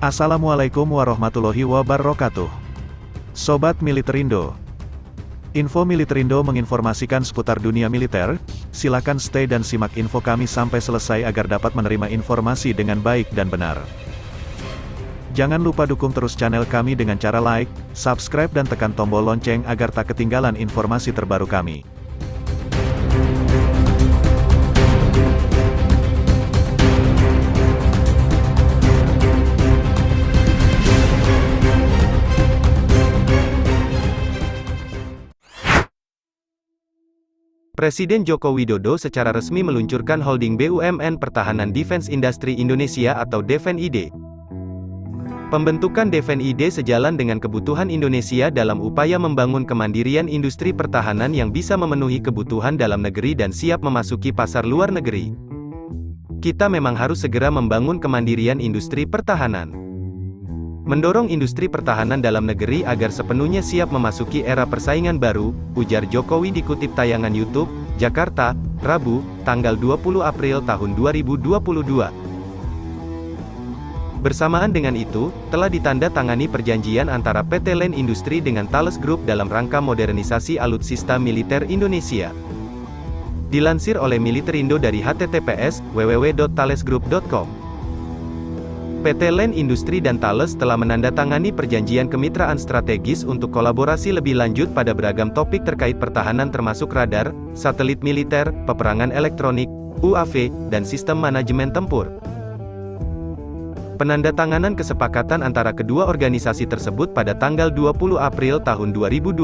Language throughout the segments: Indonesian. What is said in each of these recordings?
Assalamualaikum warahmatullahi wabarakatuh. Sobat Militerindo. Info Militerindo menginformasikan seputar dunia militer. Silakan stay dan simak info kami sampai selesai agar dapat menerima informasi dengan baik dan benar. Jangan lupa dukung terus channel kami dengan cara like, subscribe dan tekan tombol lonceng agar tak ketinggalan informasi terbaru kami. Presiden Joko Widodo secara resmi meluncurkan holding BUMN Pertahanan Defense Industry Indonesia atau DEFEN-ID. Pembentukan DEFEN-ID sejalan dengan kebutuhan Indonesia dalam upaya membangun kemandirian industri pertahanan yang bisa memenuhi kebutuhan dalam negeri dan siap memasuki pasar luar negeri. Kita memang harus segera membangun kemandirian industri pertahanan. Mendorong industri pertahanan dalam negeri agar sepenuhnya siap memasuki era persaingan baru, ujar Jokowi dikutip tayangan YouTube, Jakarta, Rabu, tanggal 20 April tahun 2022. Bersamaan dengan itu, telah ditandatangani perjanjian antara PT LAN Industri dengan Thales Group dalam rangka modernisasi alutsista militer Indonesia. Dilansir oleh Militerindo dari https://www.thalesgroup.com. PT LAN Industri dan Thales telah menandatangani perjanjian kemitraan strategis untuk kolaborasi lebih lanjut pada beragam topik terkait pertahanan termasuk radar, satelit militer, peperangan elektronik, UAV, dan sistem manajemen tempur. Penandatanganan kesepakatan antara kedua organisasi tersebut pada tanggal 20 April tahun 2022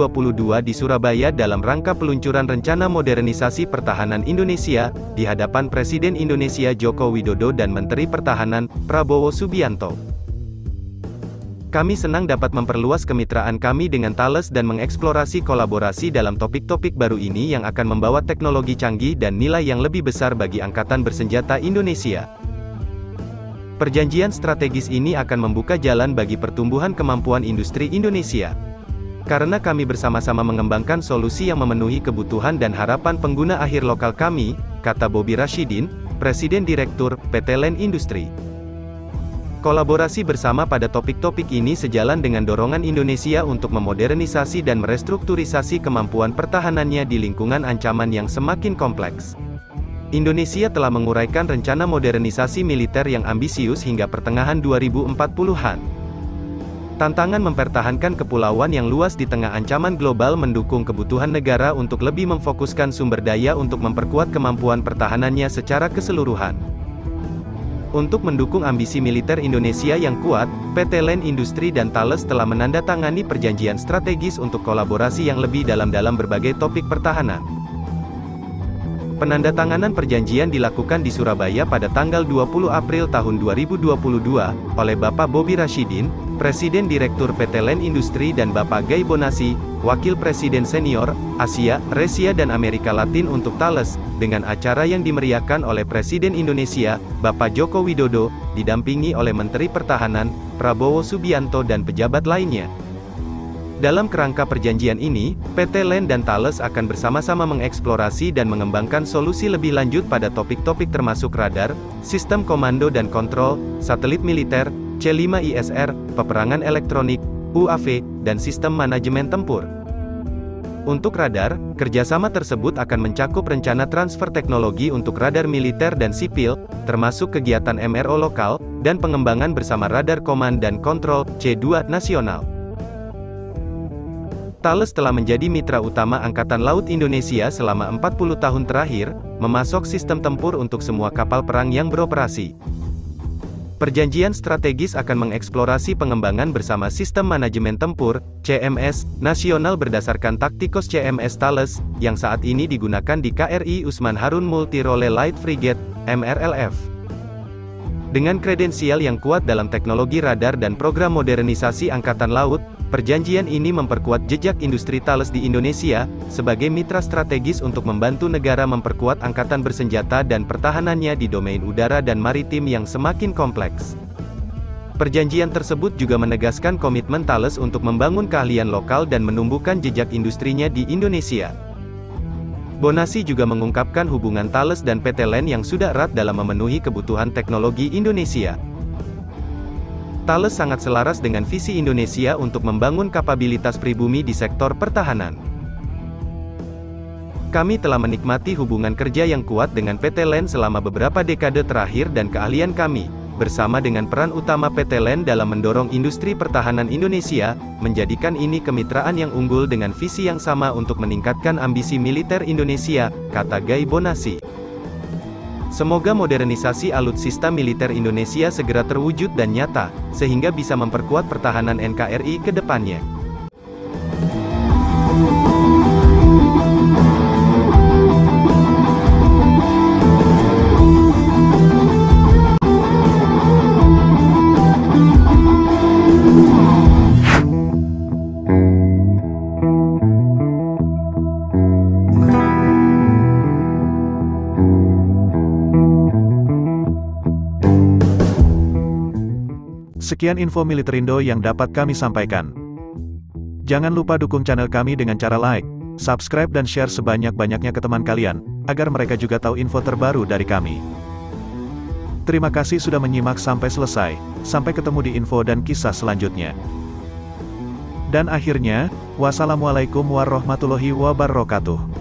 di Surabaya dalam rangka peluncuran rencana modernisasi pertahanan Indonesia, di hadapan Presiden Indonesia Joko Widodo dan Menteri Pertahanan, Prabowo Subianto. Kami senang dapat memperluas kemitraan kami dengan Thales dan mengeksplorasi kolaborasi dalam topik-topik baru ini yang akan membawa teknologi canggih dan nilai yang lebih besar bagi Angkatan Bersenjata Indonesia. Perjanjian strategis ini akan membuka jalan bagi pertumbuhan kemampuan industri Indonesia. Karena kami bersama-sama mengembangkan solusi yang memenuhi kebutuhan dan harapan pengguna akhir lokal kami, kata Bobi Rashidin, Presiden Direktur PT LAN Industri. Kolaborasi bersama pada topik-topik ini sejalan dengan dorongan Indonesia untuk memodernisasi dan merestrukturisasi kemampuan pertahanannya di lingkungan ancaman yang semakin kompleks. Indonesia telah menguraikan rencana modernisasi militer yang ambisius hingga pertengahan 2040-an. Tantangan mempertahankan kepulauan yang luas di tengah ancaman global mendukung kebutuhan negara untuk lebih memfokuskan sumber daya untuk memperkuat kemampuan pertahanannya secara keseluruhan. Untuk mendukung ambisi militer Indonesia yang kuat, PT LAN Industri dan Thales telah menandatangani perjanjian strategis untuk kolaborasi yang lebih dalam berbagai topik pertahanan. Penandatanganan perjanjian dilakukan di Surabaya pada tanggal 20 April tahun 2022, oleh Bapak Bobi Rashidin, Presiden Direktur PT LAN Industri dan Bapak Gai Bonasi, Wakil Presiden Senior, Asia, Resia dan Amerika Latin untuk Thales, dengan acara yang dimeriahkan oleh Presiden Indonesia, Bapak Joko Widodo, didampingi oleh Menteri Pertahanan, Prabowo Subianto dan pejabat lainnya. Dalam kerangka perjanjian ini, PT LAN dan Thales akan bersama-sama mengeksplorasi dan mengembangkan solusi lebih lanjut pada topik-topik termasuk radar, sistem komando dan kontrol, satelit militer, C5ISR, peperangan elektronik, UAV, dan sistem manajemen tempur. Untuk radar, kerjasama tersebut akan mencakup rencana transfer teknologi untuk radar militer dan sipil, termasuk kegiatan MRO lokal, dan pengembangan bersama radar command dan kontrol, C2, nasional. Thales telah menjadi mitra utama Angkatan Laut Indonesia selama 40 tahun terakhir, memasok sistem tempur untuk semua kapal perang yang beroperasi. Perjanjian strategis akan mengeksplorasi pengembangan bersama sistem manajemen tempur, CMS, nasional berdasarkan Tacticos CMS Thales, yang saat ini digunakan di KRI Usman Harun Multi Role Light Frigate, MRLF. Dengan kredensial yang kuat dalam teknologi radar dan program modernisasi Angkatan Laut, perjanjian ini memperkuat jejak industri Thales di Indonesia, sebagai mitra strategis untuk membantu negara memperkuat angkatan bersenjata dan pertahanannya di domain udara dan maritim yang semakin kompleks. Perjanjian tersebut juga menegaskan komitmen Thales untuk membangun keahlian lokal dan menumbuhkan jejak industrinya di Indonesia. Bonasi juga mengungkapkan hubungan Thales dan PT LAN yang sudah erat dalam memenuhi kebutuhan teknologi Indonesia. Thales sangat selaras dengan visi Indonesia untuk membangun kapabilitas pribumi di sektor pertahanan. Kami telah menikmati hubungan kerja yang kuat dengan PT LEN selama beberapa dekade terakhir dan keahlian kami, bersama dengan peran utama PT LEN dalam mendorong industri pertahanan Indonesia, menjadikan ini kemitraan yang unggul dengan visi yang sama untuk meningkatkan ambisi militer Indonesia, kata Guy Bonasi. Semoga modernisasi alutsista militer Indonesia segera terwujud dan nyata, sehingga bisa memperkuat pertahanan NKRI ke depannya. Sekian info Militerindo yang dapat kami sampaikan. Jangan lupa dukung channel kami dengan cara like, subscribe dan share sebanyak-banyaknya ke teman kalian, agar mereka juga tahu info terbaru dari kami. Terima kasih sudah menyimak sampai selesai, sampai ketemu di info dan kisah selanjutnya. Dan akhirnya, wassalamualaikum warahmatullahi wabarakatuh.